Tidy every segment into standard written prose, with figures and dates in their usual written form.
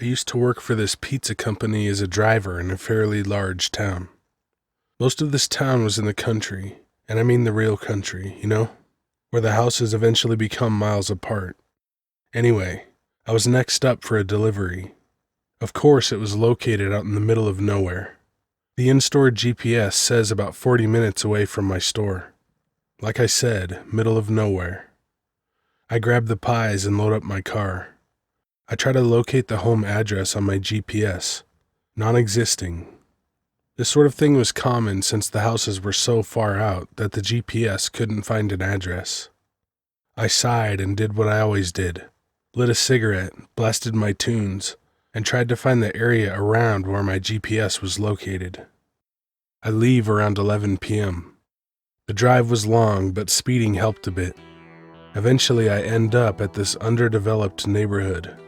I used to work for this pizza company as a driver in a fairly large town. Most of this town was in the country, and I mean the real country, where the houses eventually become miles apart. Anyway, I was next up for a delivery. Of course, it was located out in the middle of nowhere. The in-store GPS says about 40 minutes away from my store. Like I said, middle of nowhere. I grab the pies and load up my car. I try to locate the home address on my GPS. Non-existing. This sort of thing was common since the houses were so far out that the GPS couldn't find an address. I sighed and did what I always did. Lit a cigarette, blasted my tunes, and tried to find the area around where my GPS was located. I leave around 11 p.m. The drive was long, but speeding helped a bit. Eventually, I end up at this underdeveloped neighborhood.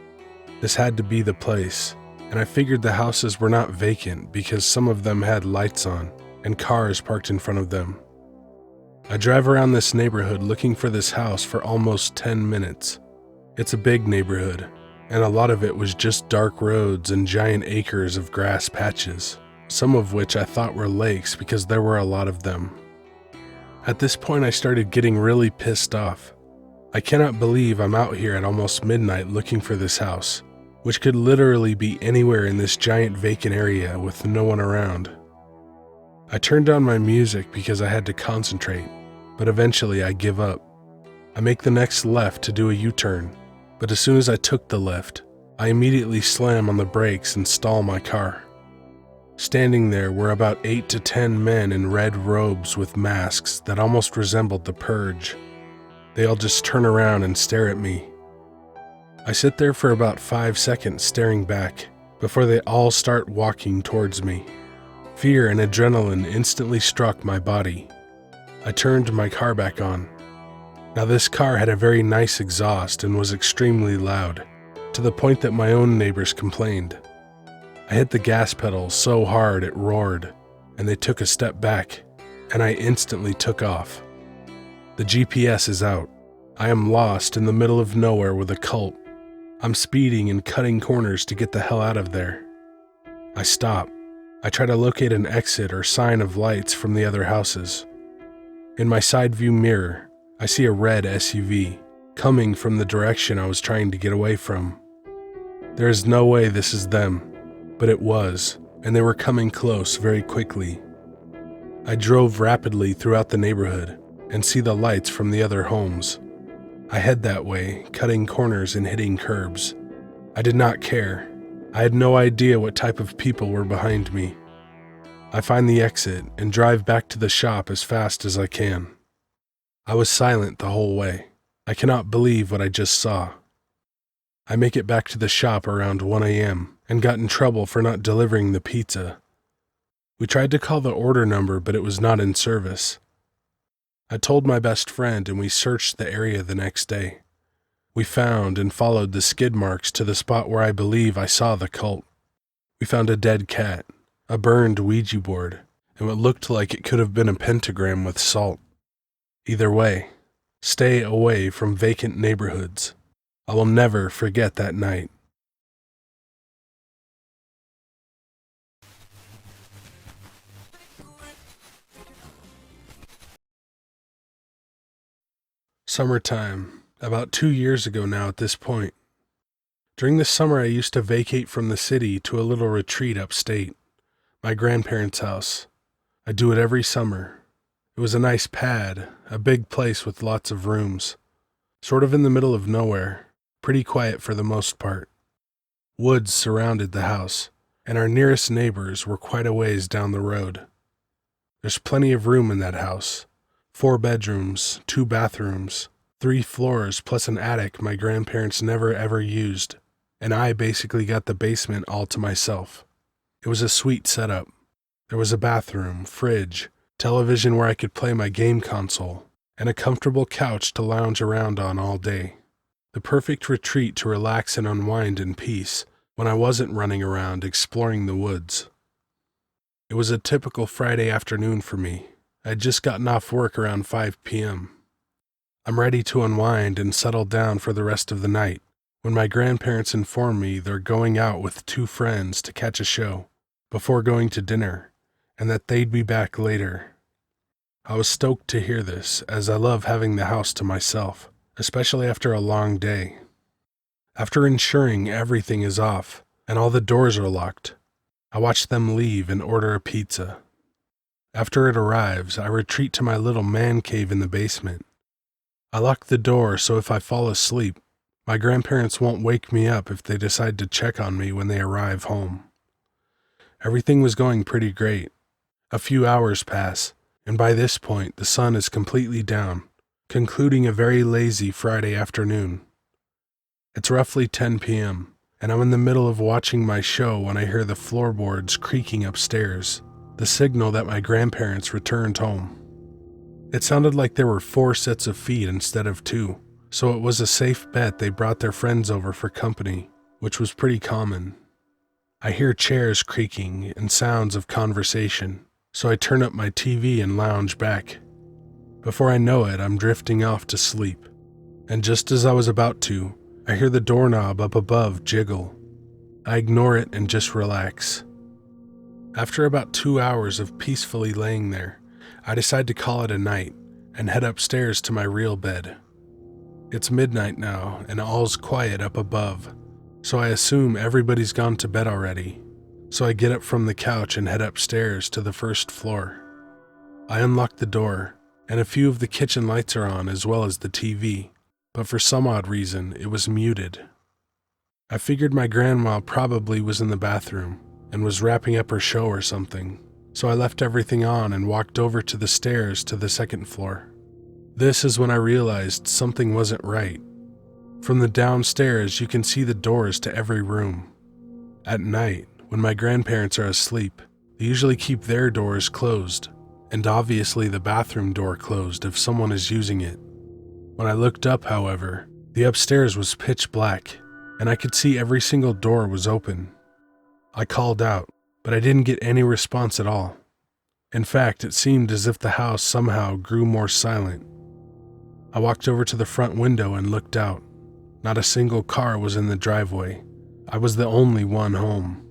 This had to be the place, and I figured the houses were not vacant because some of them had lights on and cars parked in front of them. I drive around this neighborhood looking for this house for almost 10 minutes. It's a big neighborhood, and a lot of it was just dark roads and giant acres of grass patches, some of which I thought were lakes because there were a lot of them. At this point, I started getting really pissed off. I cannot believe I'm out here at almost midnight looking for this house, which could literally be anywhere in this giant vacant area with no one around. I turned down my music because I had to concentrate, but eventually I give up. I make the next left to do a U-turn, but as soon as I took the left, I immediately slam on the brakes and stall my car. Standing there were about 8 to 10 men in red robes with masks that almost resembled the Purge. They all just turn around and stare at me. I sit there for about 5 seconds staring back before they all start walking towards me. Fear and adrenaline instantly struck my body. I turned my car back on. Now this car had a very nice exhaust and was extremely loud, to the point that my own neighbors complained. I hit the gas pedal so hard it roared, and they took a step back, and I instantly took off. The GPS is out. I am lost in the middle of nowhere with a cult. I'm speeding and cutting corners to get the hell out of there. I stop. I try to locate an exit or sign of lights from the other houses. In my side view mirror, I see a red SUV coming from the direction I was trying to get away from. There is no way this is them, but it was, and they were coming close very quickly. I drove rapidly throughout the neighborhood and see the lights from the other homes. I head that way, cutting corners and hitting curbs. I did not care. I had no idea what type of people were behind me. I find the exit and drive back to the shop as fast as I can. I was silent the whole way. I cannot believe what I just saw. I make it back to the shop around 1 a.m. and got in trouble for not delivering the pizza. We tried to call the order number, but it was not in service. I told my best friend and we searched the area the next day. We found and followed the skid marks to the spot where I believe I saw the cult. We found a dead cat, a burned Ouija board, and what looked like it could have been a pentagram with salt. Either way, stay away from vacant neighborhoods. I will never forget that night. Summertime, about 2 years ago now at this point. During the summer I used to vacate from the city to a little retreat upstate, my grandparents' house. I do it every summer. It was a nice pad, a big place with lots of rooms. Sort of in the middle of nowhere, pretty quiet for the most part. Woods surrounded the house, and our nearest neighbors were quite a ways down the road. There's plenty of room in that house. 4 bedrooms, 2 bathrooms, 3 floors plus an attic my grandparents never ever used, and I basically got the basement all to myself. It was a sweet setup. There was a bathroom, fridge, television where I could play my game console, and a comfortable couch to lounge around on all day. The perfect retreat to relax and unwind in peace when I wasn't running around exploring the woods. It was a typical Friday afternoon for me. I had just gotten off work around 5 p.m. I'm ready to unwind and settle down for the rest of the night when my grandparents informed me they're going out with 2 friends to catch a show before going to dinner, and that they'd be back later. I was stoked to hear this, as I love having the house to myself, especially after a long day. After ensuring everything is off and all the doors are locked, I watch them leave and order a pizza. After it arrives, I retreat to my little man cave in the basement. I lock the door so if I fall asleep, my grandparents won't wake me up if they decide to check on me when they arrive home. Everything was going pretty great. A few hours pass, and by this point the sun is completely down, concluding a very lazy Friday afternoon. It's roughly 10 p.m., and I'm in the middle of watching my show when I hear the floorboards creaking upstairs, the signal that my grandparents returned home. It sounded like there were 4 sets of feet instead of 2, so it was a safe bet they brought their friends over for company, which was pretty common. I hear chairs creaking and sounds of conversation, so I turn up my TV and lounge back. Before I know it, I'm drifting off to sleep, and just as I was about to, I hear the doorknob up above jiggle. I ignore it and just relax. After about 2 hours of peacefully laying there, I decide to call it a night and head upstairs to my real bed. It's midnight now and all's quiet up above, so I assume everybody's gone to bed already. So I get up from the couch and head upstairs to the first floor. I unlock the door, and a few of the kitchen lights are on as well as the TV, but for some odd reason, it was muted. I figured my grandma probably was in the bathroom and was wrapping up her show or something, so I left everything on and walked over to the stairs to the second floor. This is when I realized something wasn't right. From the downstairs, you can see the doors to every room. At night, when my grandparents are asleep, they usually keep their doors closed, and obviously the bathroom door closed if someone is using it. When I looked up, however, the upstairs was pitch black, and I could see every single door was open. I called out, but I didn't get any response at all. In fact, it seemed as if the house somehow grew more silent. I walked over to the front window and looked out. Not a single car was in the driveway. I was the only one home.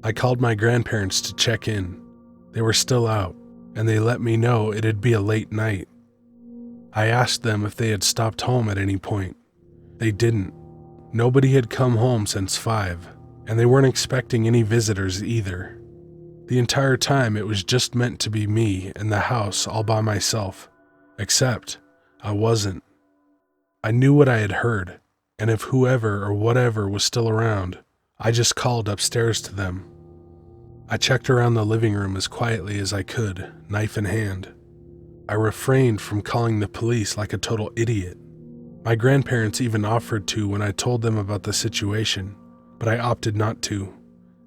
I called my grandparents to check in. They were still out, and they let me know it'd be a late night. I asked them if they had stopped home at any point. They didn't. Nobody had come home since 5, and they weren't expecting any visitors either. The entire time it was just meant to be me and the house all by myself, except I wasn't. I knew what I had heard, and if whoever or whatever was still around, I just called upstairs to them. I checked around the living room as quietly as I could, knife in hand. I refrained from calling the police like a total idiot. My grandparents even offered to when I told them about the situation, but I opted not to,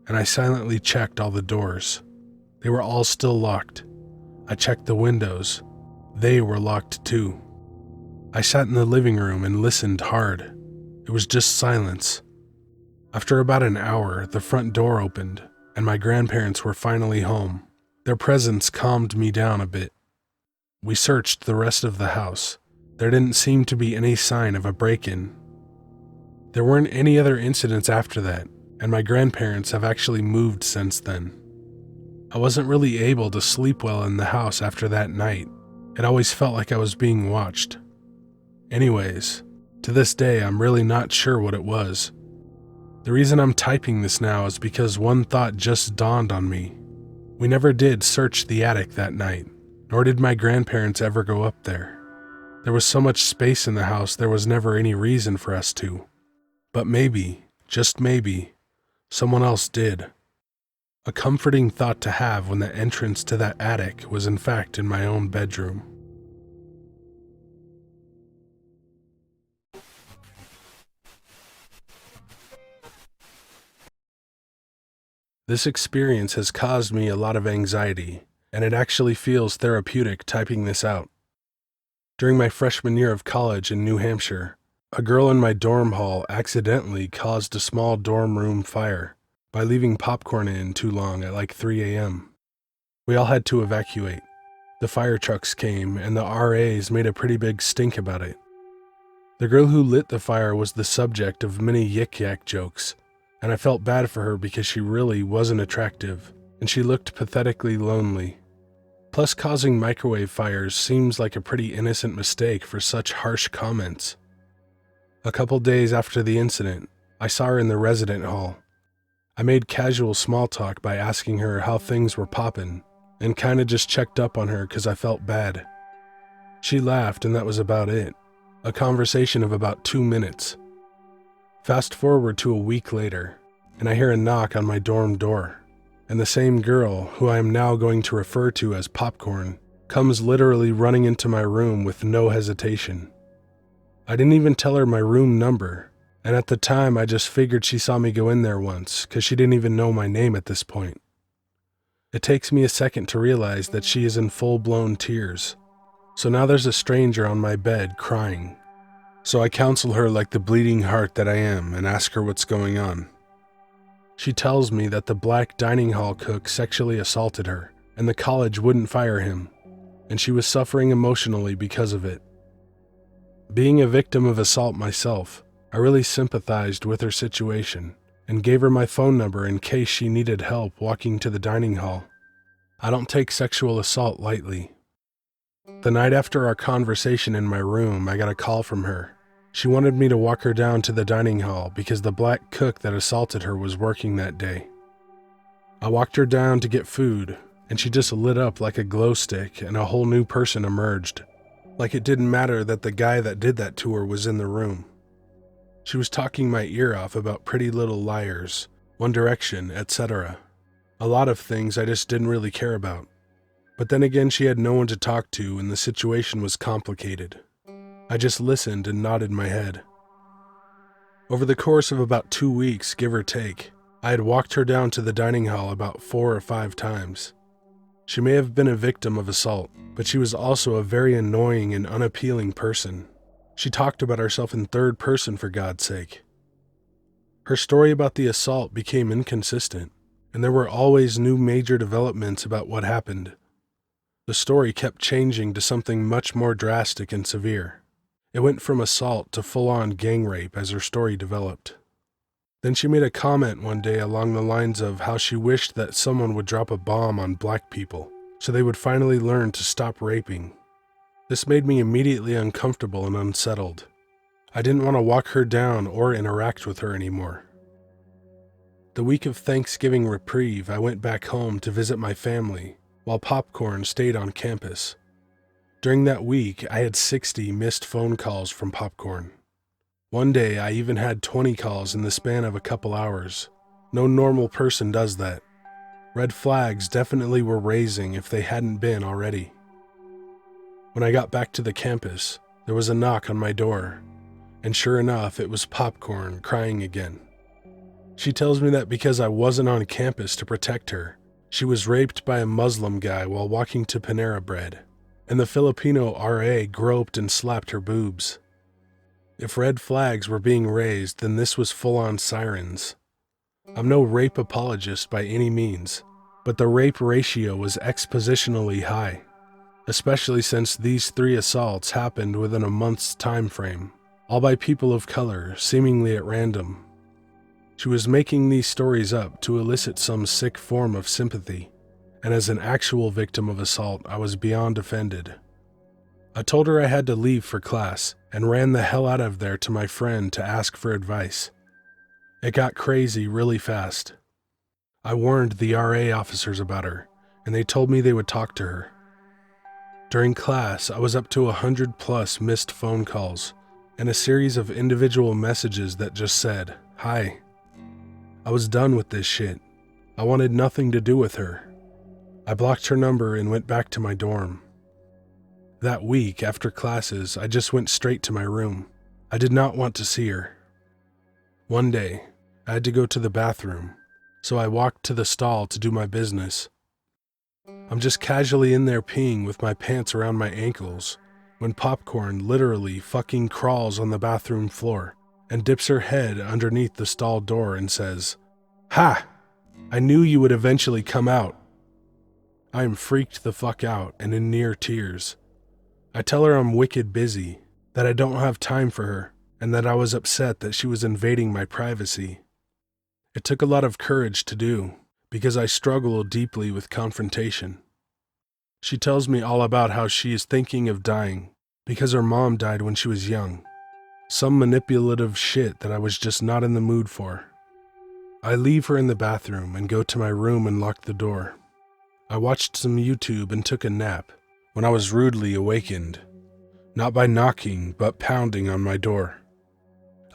and I silently checked all the doors. They were all still locked. I checked the windows. They were locked too. I sat in the living room and listened hard. It was just silence. After about an hour, the front door opened, and my grandparents were finally home. Their presence calmed me down a bit. We searched the rest of the house. There didn't seem to be any sign of a break-in. There weren't any other incidents after that, and my grandparents have actually moved since then. I wasn't really able to sleep well in the house after that night. It always felt like I was being watched. Anyways, to this day, I'm really not sure what it was. The reason I'm typing this now is because one thought just dawned on me. We never did search the attic that night, nor did my grandparents ever go up there. There was so much space in the house there was never any reason for us to. But maybe, just maybe, someone else did. A comforting thought to have when the entrance to that attic was in fact in my own bedroom. This experience has caused me a lot of anxiety, and it actually feels therapeutic typing this out. During my freshman year of college in New Hampshire, a girl in my dorm hall accidentally caused a small dorm room fire by leaving popcorn in too long at like 3 a.m. We all had to evacuate. The fire trucks came, and the RAs made a pretty big stink about it. The girl who lit the fire was the subject of many yik-yak jokes, and I felt bad for her because she really wasn't attractive, and she looked pathetically lonely. Plus, causing microwave fires seems like a pretty innocent mistake for such harsh comments. A couple days after the incident, I saw her in the resident hall. I made casual small talk by asking her how things were poppin', and kinda just checked up on her because I felt bad. She laughed and that was about it. A conversation of about 2 minutes. Fast forward to a week later, and I hear a knock on my dorm door, and the same girl, who I am now going to refer to as Popcorn, comes literally running into my room with no hesitation. I didn't even tell her my room number, and at the time I just figured she saw me go in there once, because she didn't even know my name at this point. It takes me a second to realize that she is in full-blown tears. So now there's a stranger on my bed crying. So I counsel her like the bleeding heart that I am and ask her what's going on. She tells me that the black dining hall cook sexually assaulted her and the college wouldn't fire him, and she was suffering emotionally because of it. Being a victim of assault myself, I really sympathized with her situation and gave her my phone number in case she needed help walking to the dining hall. I don't take sexual assault lightly. The night after our conversation in my room, I got a call from her. She wanted me to walk her down to the dining hall because the black cook that assaulted her was working that day. I walked her down to get food, and she just lit up like a glow stick and a whole new person emerged. Like it didn't matter that the guy that did that to her was in the room. She was talking my ear off about Pretty Little Liars, One Direction, etc. A lot of things I just didn't really care about. But then again, she had no one to talk to and the situation was complicated. I just listened and nodded my head. Over the course of about 2 weeks, give or take, I had walked her down to the dining hall about 4 or 5 times. She may have been a victim of assault, but she was also a very annoying and unappealing person. She talked about herself in third person for God's sake. Her story about the assault became inconsistent, and there were always new major developments about what happened. The story kept changing to something much more drastic and severe. It went from assault to full-on gang rape as her story developed. Then she made a comment one day along the lines of how she wished that someone would drop a bomb on black people so they would finally learn to stop raping. This made me immediately uncomfortable and unsettled. I didn't want to walk her down or interact with her anymore. The week of Thanksgiving reprieve, I went back home to visit my family, while Popcorn stayed on campus. During that week, I had 60 missed phone calls from Popcorn. One day, I even had 20 calls in the span of a couple hours. No normal person does that. Red flags definitely were raising if they hadn't been already. When I got back to the campus, there was a knock on my door, and sure enough, it was Popcorn crying again. She tells me that because I wasn't on campus to protect her, she was raped by a Muslim guy while walking to Panera Bread, and the Filipino RA groped and slapped her boobs. If red flags were being raised, then this was full-on sirens. I'm no rape apologist by any means, but the rape ratio was expositionally high, especially since these 3 assaults happened within a month's time frame, all by people of color, seemingly at random. She was making these stories up to elicit some sick form of sympathy, and as an actual victim of assault, I was beyond offended. I told her I had to leave for class, and ran the hell out of there to my friend to ask for advice. It got crazy really fast. I warned the RA officers about her, and they told me they would talk to her. During class, I was up to 100+ missed phone calls, and a series of individual messages that just said, "Hi." I was done with this shit. I wanted nothing to do with her. I blocked her number and went back to my dorm. That week, after classes, I just went straight to my room. I did not want to see her. One day, I had to go to the bathroom, so I walked to the stall to do my business. I'm just casually in there peeing with my pants around my ankles, when Popcorn literally fucking crawls on the bathroom floor and dips her head underneath the stall door and says, "Ha! I knew you would eventually come out." I am freaked the fuck out and in near tears. I tell her I'm wicked busy, that I don't have time for her, and that I was upset that she was invading my privacy. It took a lot of courage to do, because I struggle deeply with confrontation. She tells me all about how she is thinking of dying, because her mom died when she was young. Some manipulative shit that I was just not in the mood for. I leave her in the bathroom and go to my room and lock the door. I watched some YouTube and took a nap when I was rudely awakened, not by knocking, but pounding on my door.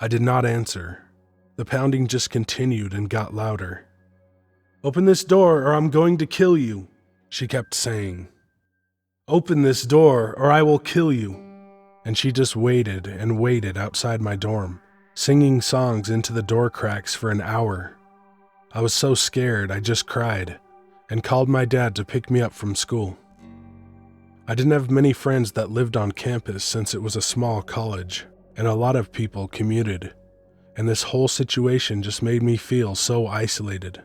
I did not answer. The pounding just continued and got louder. "Open this door or I'm going to kill you," she kept saying. "Open this door or I will kill you." And she just waited and waited outside my dorm, singing songs into the door cracks for an hour. I was so scared I just cried and called my dad to pick me up from school. I didn't have many friends that lived on campus since it was a small college, and a lot of people commuted, and this whole situation just made me feel so isolated.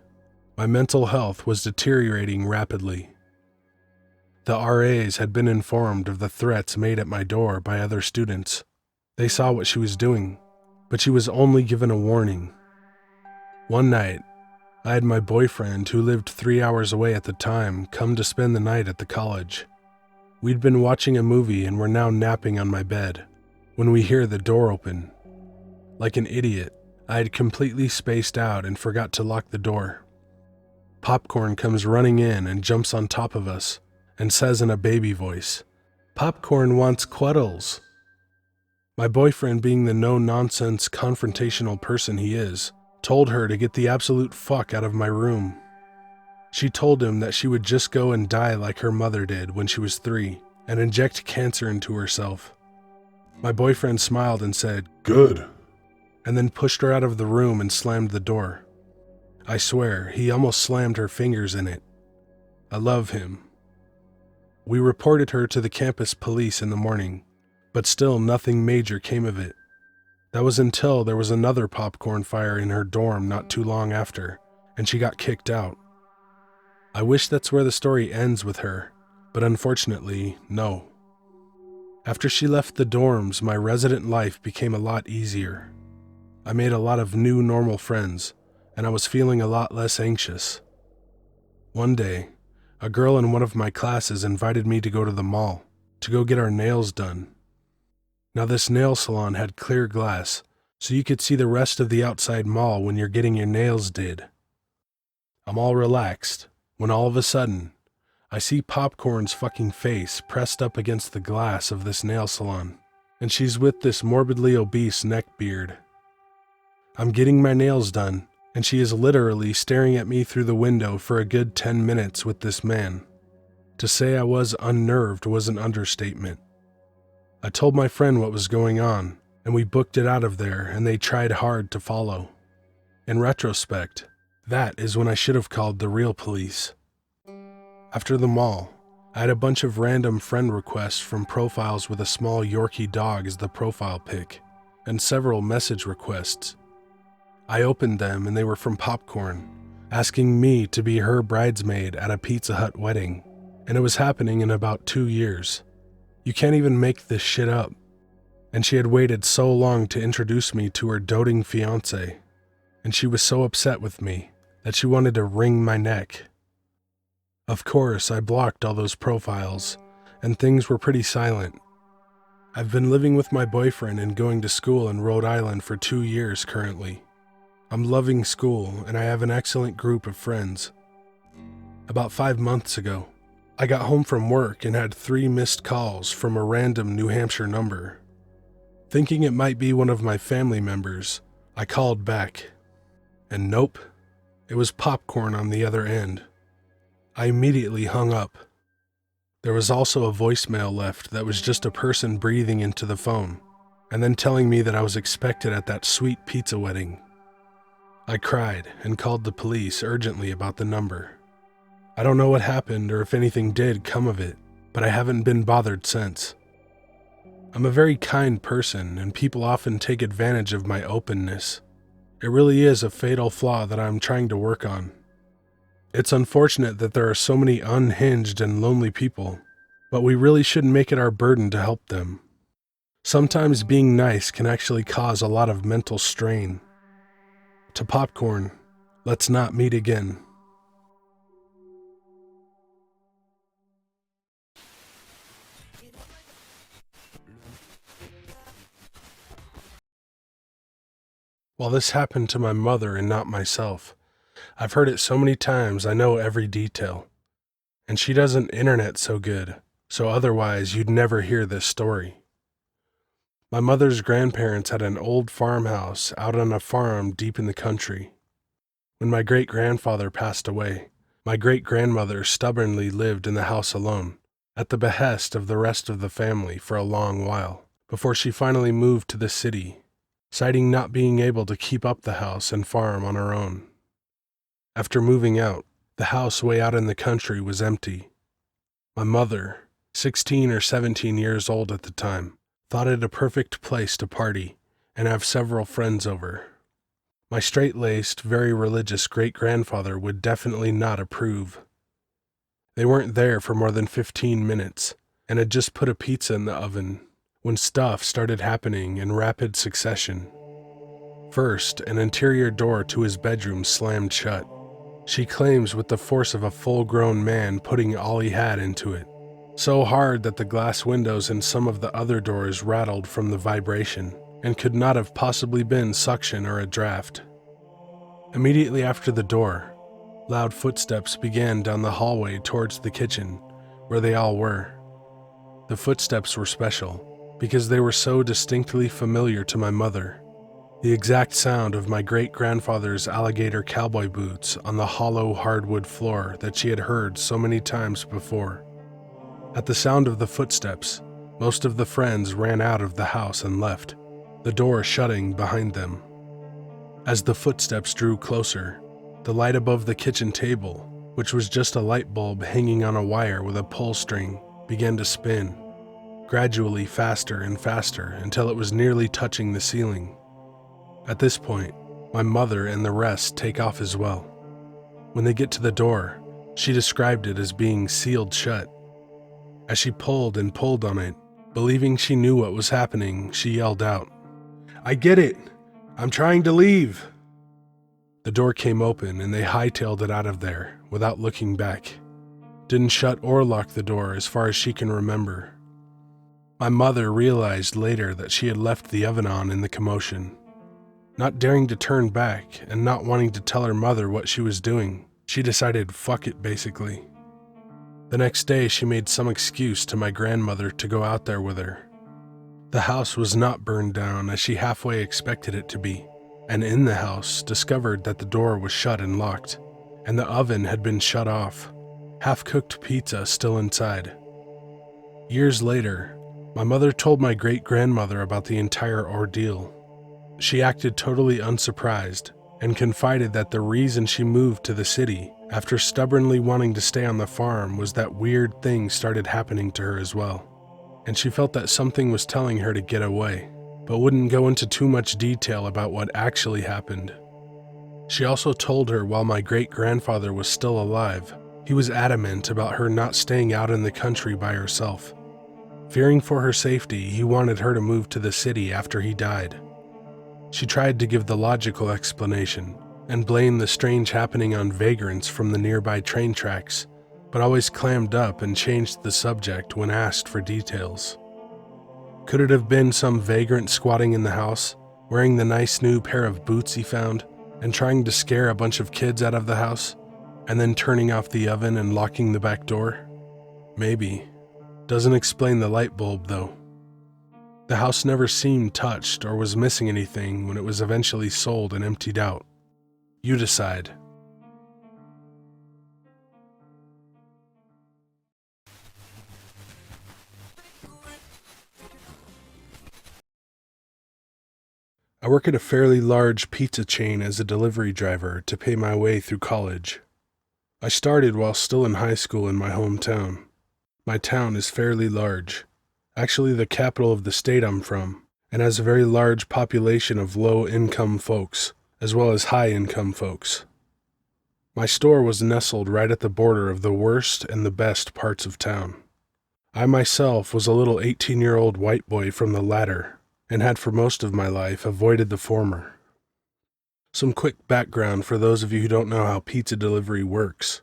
My mental health was deteriorating rapidly. The RAs had been informed of the threats made at my door by other students. They saw what she was doing, but she was only given a warning. One night, I had my boyfriend, who lived 3 hours away at the time, come to spend the night at the college. We'd been watching a movie and were now napping on my bed when we hear the door open. Like an idiot, I had completely spaced out and forgot to lock the door. Popcorn comes running in and jumps on top of us and says in a baby voice, "Popcorn wants cuddles." My boyfriend, being the no-nonsense confrontational person he is, told her to get the absolute fuck out of my room. She told him that she would just go and die like her mother did when she was 3 and inject cancer into herself. My boyfriend smiled and said, "Good," and then pushed her out of the room and slammed the door. I swear, he almost slammed her fingers in it. I love him. We reported her to the campus police in the morning, but still nothing major came of it. That was until there was another popcorn fire in her dorm not too long after, and she got kicked out. I wish that's where the story ends with her, but unfortunately, no. After she left the dorms, my resident life became a lot easier. I made a lot of new normal friends, and I was feeling a lot less anxious. One day, a girl in one of my classes invited me to go to the mall to go get our nails done. Now, this nail salon had clear glass, so you could see the rest of the outside mall when you're getting your nails did. I'm all relaxed when all of a sudden, I see Popcorn's fucking face pressed up against the glass of this nail salon, and she's with this morbidly obese neckbeard. I'm getting my nails done, and she is literally staring at me through the window for a good 10 minutes with this man. To say I was unnerved was an understatement. I told my friend what was going on, and we booked it out of there, and they tried hard to follow. In retrospect, that is when I should have called the real police. After the mall, I had a bunch of random friend requests from profiles with a small Yorkie dog as the profile pic, and several message requests. I opened them and they were from Popcorn, asking me to be her bridesmaid at a Pizza Hut wedding, and it was happening in about 2 years. You can't even make this shit up. And she had waited so long to introduce me to her doting fiancé, and she was so upset with me that she wanted to wring my neck. Of course, I blocked all those profiles, and things were pretty silent. I've been living with my boyfriend and going to school in Rhode Island for 2 years currently. I'm loving school, and I have an excellent group of friends. About 5 months ago, I got home from work and had 3 missed calls from a random New Hampshire number. Thinking it might be one of my family members, I called back. And nope, it was Popcorn on the other end. I immediately hung up. There was also a voicemail left that was just a person breathing into the phone, and then telling me that I was expected at that sweet pizza wedding. I cried and called the police urgently about the number. I don't know what happened or if anything did come of it, but I haven't been bothered since. I'm a very kind person, and people often take advantage of my openness. It really is a fatal flaw that I'm trying to work on. It's unfortunate that there are so many unhinged and lonely people, but we really shouldn't make it our burden to help them. Sometimes being nice can actually cause a lot of mental strain. To popcorn, let's not meet again. While this happened to my mother and not myself, I've heard it so many times I know every detail. And she doesn't internet so good, so otherwise you'd never hear this story. My mother's grandparents had an old farmhouse out on a farm deep in the country. When my great-grandfather passed away, my great-grandmother stubbornly lived in the house alone, at the behest of the rest of the family for a long while, before she finally moved to the city, citing not being able to keep up the house and farm on her own. After moving out, the house way out in the country was empty. My mother, 16 or 17 years old at the time, thought it a perfect place to party and have several friends over. My straight-laced, very religious great-grandfather would definitely not approve. They weren't there for more than 15 minutes and had just put a pizza in the oven when stuff started happening in rapid succession. First, an interior door to his bedroom slammed shut. She claims with the force of a full-grown man putting all he had into it, so hard that the glass windows in some of the other doors rattled from the vibration and could not have possibly been suction or a draft. Immediately after the door, loud footsteps began down the hallway towards the kitchen, where they all were. The footsteps were special because they were so distinctly familiar to my mother. The exact sound of my great-grandfather's alligator cowboy boots on the hollow hardwood floor that she had heard so many times before. At the sound of the footsteps, most of the friends ran out of the house and left, the door shutting behind them. As the footsteps drew closer, the light above the kitchen table, which was just a light bulb hanging on a wire with a pull string, began to spin, gradually faster and faster until it was nearly touching the ceiling. At this point, my mother and the rest take off as well. When they get to the door, she described it as being sealed shut. As she pulled and pulled on it, believing she knew what was happening, she yelled out, "I get it! I'm trying to leave!" The door came open and they hightailed it out of there without looking back. Didn't shut or lock the door as far as she can remember. My mother realized later that she had left the oven on in the commotion. Not daring to turn back and not wanting to tell her mother what she was doing, she decided fuck it basically. The next day she made some excuse to my grandmother to go out there with her. The house was not burned down as she halfway expected it to be, and in the house discovered that the door was shut and locked, and the oven had been shut off, half-cooked pizza still inside. Years later, my mother told my great-grandmother about the entire ordeal. She acted totally unsurprised and confided that the reason she moved to the city after stubbornly wanting to stay on the farm was that weird things started happening to her as well, and she felt that something was telling her to get away, but wouldn't go into too much detail about what actually happened. She also told her while my great-grandfather was still alive, he was adamant about her not staying out in the country by herself. Fearing for her safety, he wanted her to move to the city after he died. She tried to give the logical explanation and blamed the strange happening on vagrants from the nearby train tracks, but always clammed up and changed the subject when asked for details. Could it have been some vagrant squatting in the house, wearing the nice new pair of boots he found, and trying to scare a bunch of kids out of the house, and then turning off the oven and locking the back door? Maybe. Doesn't explain the light bulb, though. The house never seemed touched or was missing anything when it was eventually sold and emptied out. You decide. I work at a fairly large pizza chain as a delivery driver to pay my way through college. I started while still in high school in my hometown. My town is fairly large, actually the capital of the state I'm from, and has a very large population of low-income folks, as well as high-income folks. My store was nestled right at the border of the worst and the best parts of town. I myself was a little 18-year-old white boy from the latter, and had for most of my life avoided the former. Some quick background for those of you who don't know how pizza delivery works.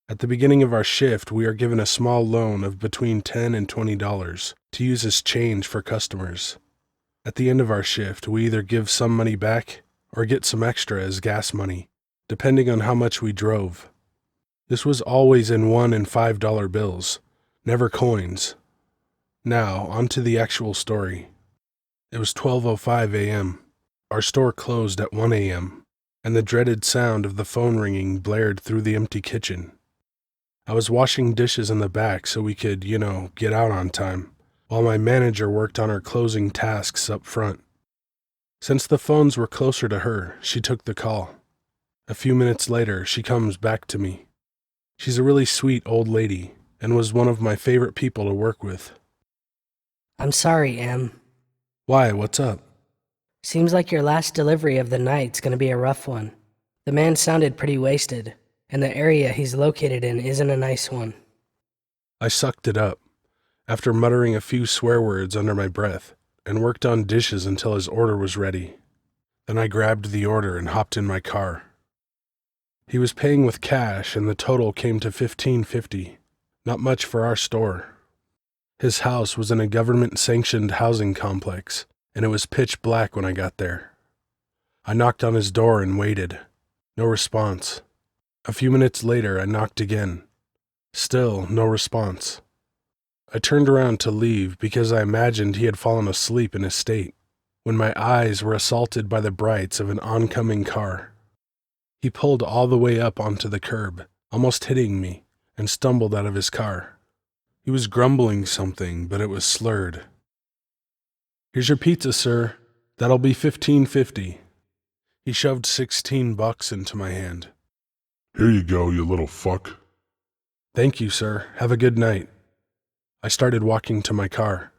At the beginning of our shift, we are given a small loan of between $10 and $20 to use as change for customers. At the end of our shift, we either give some money back or get some extra as gas money, depending on how much we drove. This was always in $1 and $5 bills, never coins. Now, on to the actual story. It was 12:05 a.m. Our store closed at 1 a.m., and the dreaded sound of the phone ringing blared through the empty kitchen. I was washing dishes in the back so we could, get out on time, while my manager worked on her closing tasks up front. Since the phones were closer to her, she took the call. A few minutes later, she comes back to me. She's a really sweet old lady, and was one of my favorite people to work with. I'm sorry, Em. Why, what's up? Seems like your last delivery of the night's gonna be a rough one. The man sounded pretty wasted, and the area he's located in isn't a nice one. I sucked it up, after muttering a few swear words under my breath, and worked on dishes until his order was ready. Then I grabbed the order and hopped in my car. He was paying with cash, and the total came to $15.50. Not much for our store. His house was in a government-sanctioned housing complex, and it was pitch black when I got there. I knocked on his door and waited. No response. A few minutes later, I knocked again. Still no response. I turned around to leave because I imagined he had fallen asleep in his state, when my eyes were assaulted by the brights of an oncoming car. He pulled all the way up onto the curb, almost hitting me, and stumbled out of his car. He was grumbling something, but it was slurred. "Here's your pizza, sir. That'll be $15.50. He shoved $16 into my hand. "Here you go, you little fuck." "Thank you, sir. Have a good night." I started walking to my car.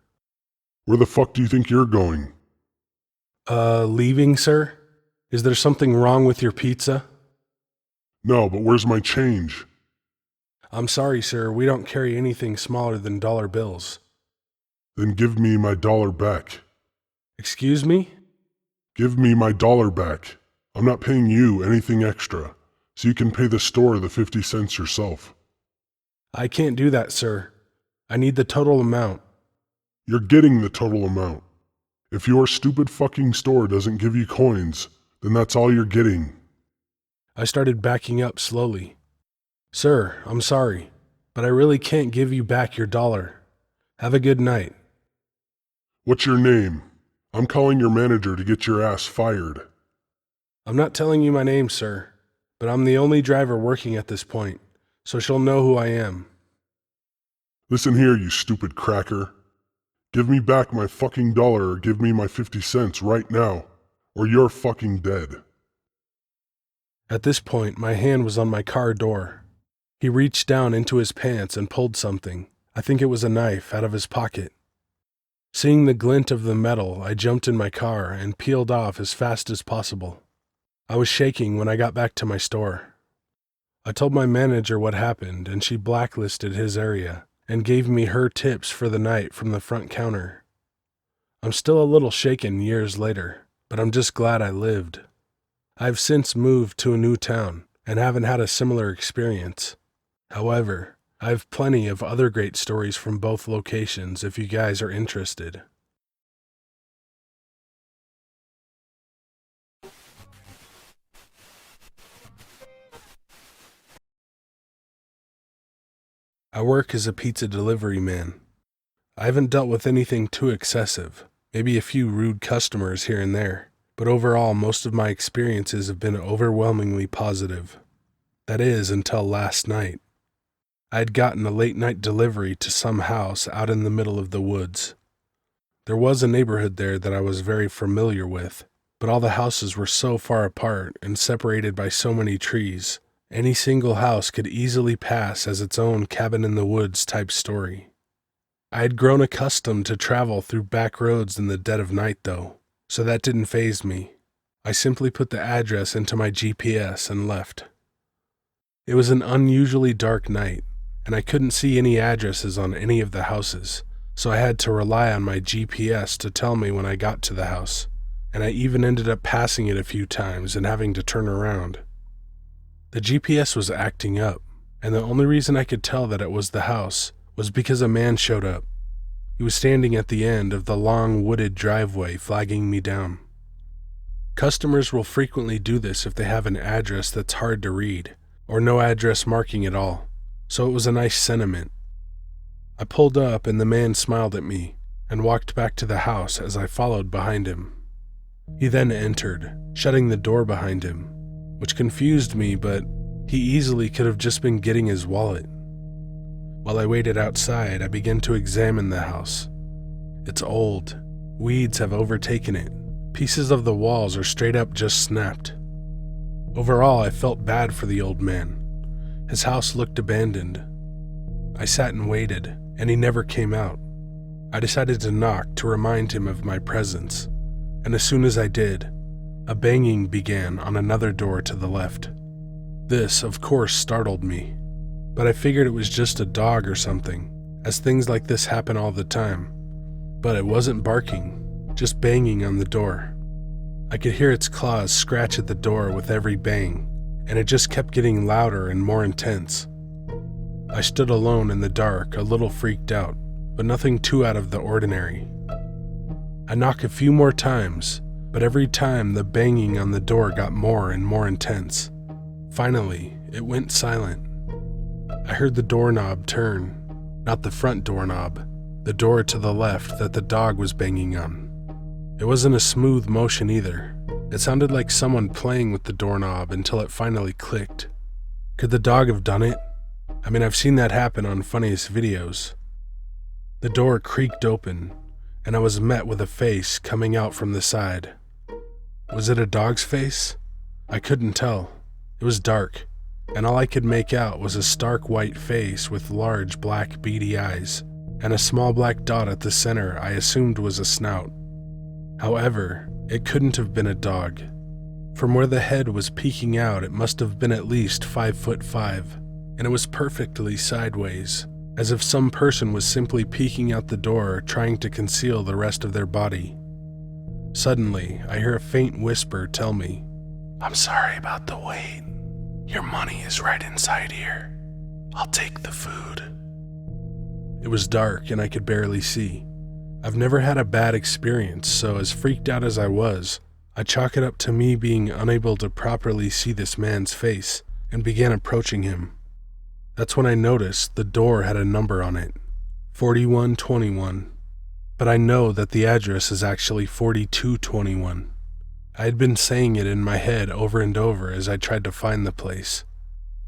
"Where the fuck do you think you're going?" Leaving, sir? Is there something wrong with your pizza?" "No, but where's my change?" "I'm sorry, sir. We don't carry anything smaller than dollar bills." "Then give me my dollar back." "Excuse me?" "Give me my dollar back. I'm not paying you anything extra, so you can pay the store the 50 cents yourself." "I can't do that, sir. I need the total amount." "You're getting the total amount. If your stupid fucking store doesn't give you coins, then that's all you're getting." I started backing up slowly. "Sir, I'm sorry, but I really can't give you back your dollar. Have a good night." "What's your name? I'm calling your manager to get your ass fired." "I'm not telling you my name, sir, but I'm the only driver working at this point, so she'll know who I am." "Listen here, you stupid cracker. Give me back my fucking dollar or give me my 50 cents right now, or you're fucking dead." At this point, my hand was on my car door. He reached down into his pants and pulled something, I think it was a knife, out of his pocket. Seeing the glint of the metal, I jumped in my car and peeled off as fast as possible. I was shaking when I got back to my store. I told my manager what happened, and she blacklisted his area and gave me her tips for the night from the front counter. I'm still a little shaken years later, but I'm just glad I lived. I've since moved to a new town and haven't had a similar experience. However, I have plenty of other great stories from both locations if you guys are interested. I work as a pizza delivery man. I haven't dealt with anything too excessive, maybe a few rude customers here and there, but overall most of my experiences have been overwhelmingly positive. That is, until last night. I had gotten a late-night delivery to some house out in the middle of the woods. There was a neighborhood there that I was very familiar with, but all the houses were so far apart and separated by so many trees, any single house could easily pass as its own cabin-in-the-woods type story. I had grown accustomed to travel through back roads in the dead of night, though, so that didn't faze me. I simply put the address into my GPS and left. It was an unusually dark night, and I couldn't see any addresses on any of the houses, so I had to rely on my GPS to tell me when I got to the house, and I even ended up passing it a few times and having to turn around. The GPS was acting up, and the only reason I could tell that it was the house was because a man showed up. He was standing at the end of the long wooded driveway flagging me down. Customers will frequently do this if they have an address that's hard to read, or no address marking at all, so it was a nice sentiment. I pulled up and the man smiled at me and walked back to the house as I followed behind him. He then entered, shutting the door behind him, which confused me, but he easily could have just been getting his wallet. While I waited outside, I began to examine the house. It's old. Weeds have overtaken it. Pieces of the walls are straight up just snapped. Overall, I felt bad for the old man. His house looked abandoned. I sat and waited, and he never came out. I decided to knock to remind him of my presence, and as soon as I did, a banging began on another door to the left. This, of course, startled me, but I figured it was just a dog or something, as things like this happen all the time. But it wasn't barking, just banging on the door. I could hear its claws scratch at the door with every bang, and it just kept getting louder and more intense. I stood alone in the dark, a little freaked out, but nothing too out of the ordinary. I knocked a few more times, but every time the banging on the door got more and more intense. Finally, it went silent. I heard the doorknob turn, not the front doorknob, the door to the left that the dog was banging on. It wasn't a smooth motion either. It sounded like someone playing with the doorknob until it finally clicked. Could the dog have done it? I mean, I've seen that happen on funniest videos. The door creaked open, and I was met with a face coming out from the side. Was it a dog's face? I couldn't tell. It was dark, and all I could make out was a stark white face with large black beady eyes, and a small black dot at the center I assumed was a snout. However, it couldn't have been a dog. From where the head was peeking out, it must have been at least 5'5", and it was perfectly sideways, as if some person was simply peeking out the door trying to conceal the rest of their body. Suddenly, I hear a faint whisper tell me, "I'm sorry about the wait. Your money is right inside here. I'll take the food." It was dark and I could barely see. I've never had a bad experience, so as freaked out as I was, I chalk it up to me being unable to properly see this man's face and began approaching him. That's when I noticed the door had a number on it, 4121, but I know that the address is actually 4221. I had been saying it in my head over and over as I tried to find the place.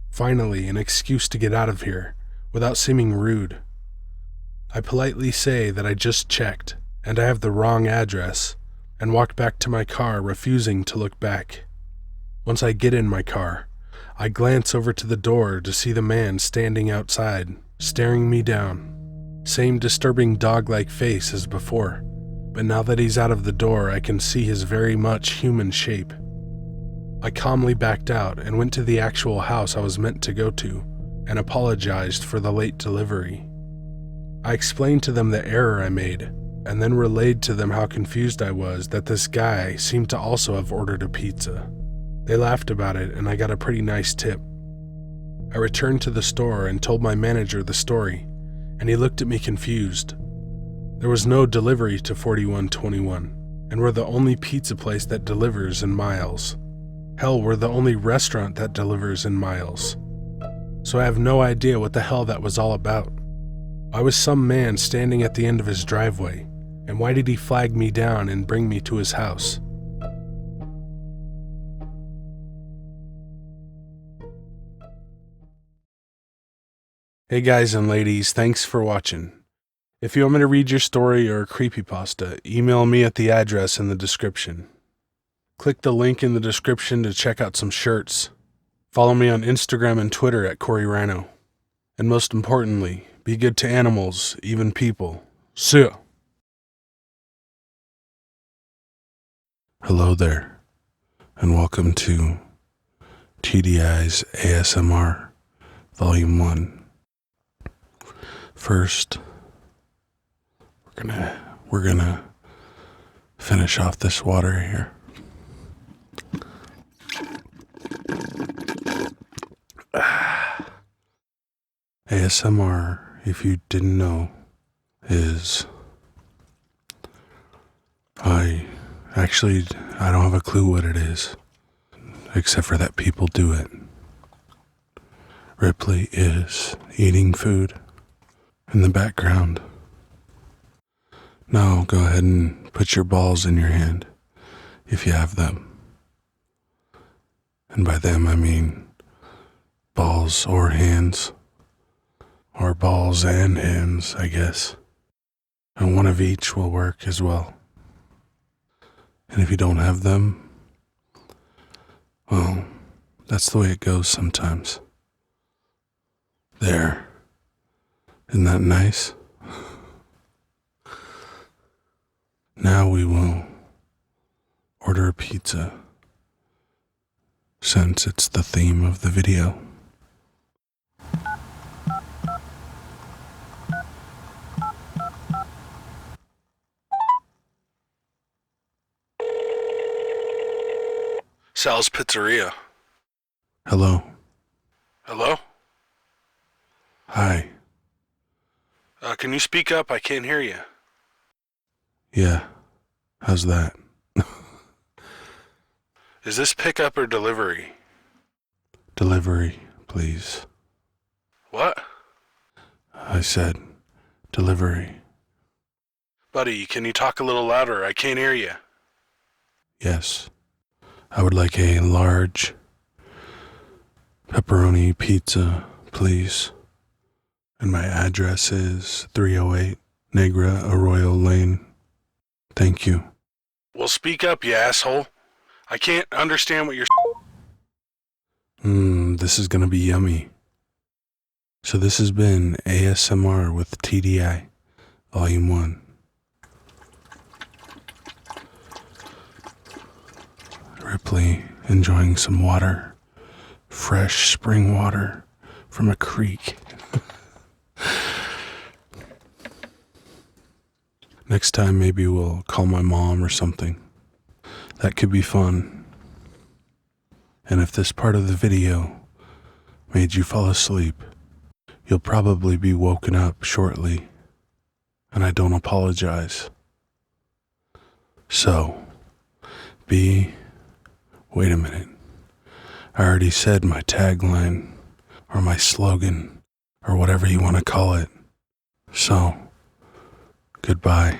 Finally, an excuse to get out of here, without seeming rude. I politely say that I just checked, and I have the wrong address, and walk back to my car, refusing to look back. Once I get in my car, I glance over to the door to see the man standing outside, staring me down. Same disturbing dog-like face as before, but now that he's out of the door, I can see his very much human shape. I calmly backed out and went to the actual house I was meant to go to, and apologized for the late delivery. I explained to them the error I made, and then relayed to them how confused I was that this guy seemed to also have ordered a pizza. They laughed about it, and I got a pretty nice tip. I returned to the store and told my manager the story, and he looked at me confused. There was no delivery to 4121, and we're the only pizza place that delivers in Miles. Hell, we're the only restaurant that delivers in Miles. So I have no idea what the hell that was all about. Why was some man standing at the end of his driveway, and why did he flag me down and bring me to his house? Hey guys and ladies, thanks for watching. If you want me to read your story or a creepypasta, email me at the address in the description. Click the link in the description to check out some shirts. Follow me on Instagram and Twitter at Corey Rhino. And most importantly, be good to animals, even people. See ya! Hello there, and welcome to TDI's ASMR, Volume 1. First, we're gonna finish off this water here. ASMR, if you didn't know, is I don't have a clue what it is, except for that people do it. Ripley is eating food in the background. Now go ahead and put your balls in your hand, if you have them. And by them I mean balls or hands, or balls and hands, I guess. And one of each will work as well. And if you don't have them, well, that's the way it goes sometimes. There. Isn't that nice? Now we will order a pizza, since it's the theme of the video. Sal's Pizzeria. Hello. Hello? Hi. Can you speak up? I can't hear you. Yeah. How's that? Is this pickup or delivery? Delivery, please. What? I said delivery. Buddy, can you talk a little louder? I can't hear you. Yes. I would like a large pepperoni pizza, please. And my address is 308 Negra Arroyo Lane. Thank you. Well, speak up, you asshole. I can't understand what you're... This is gonna be yummy. So this has been ASMR with TDI, Volume 1. Ripley enjoying some water. Fresh spring water from a creek. Next time, maybe we'll call my mom or something. That could be fun. And if this part of the video made you fall asleep, you'll probably be woken up shortly. And I don't apologize. So, wait a minute. I already said my tagline, or my slogan, or whatever you want to call it. So, goodbye.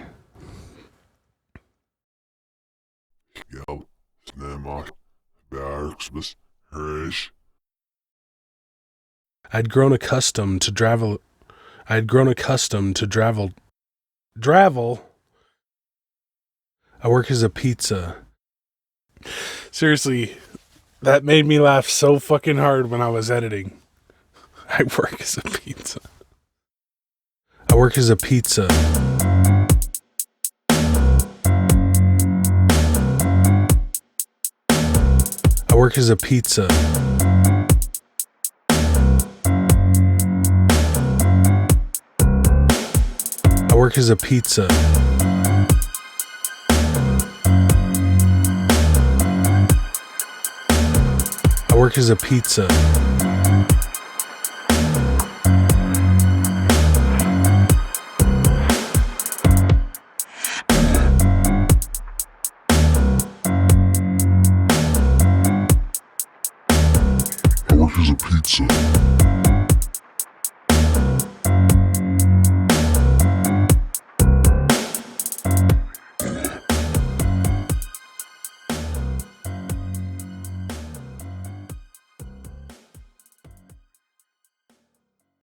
Yo, snämma, Bergsbus, Rish. I'd grown accustomed to travel. I work as a pizza. Seriously, that made me laugh so fucking hard when I was editing. I work as a pizza. I work as a pizza. I work as a pizza. I work as a pizza. I work as a pizza. I work as a pizza.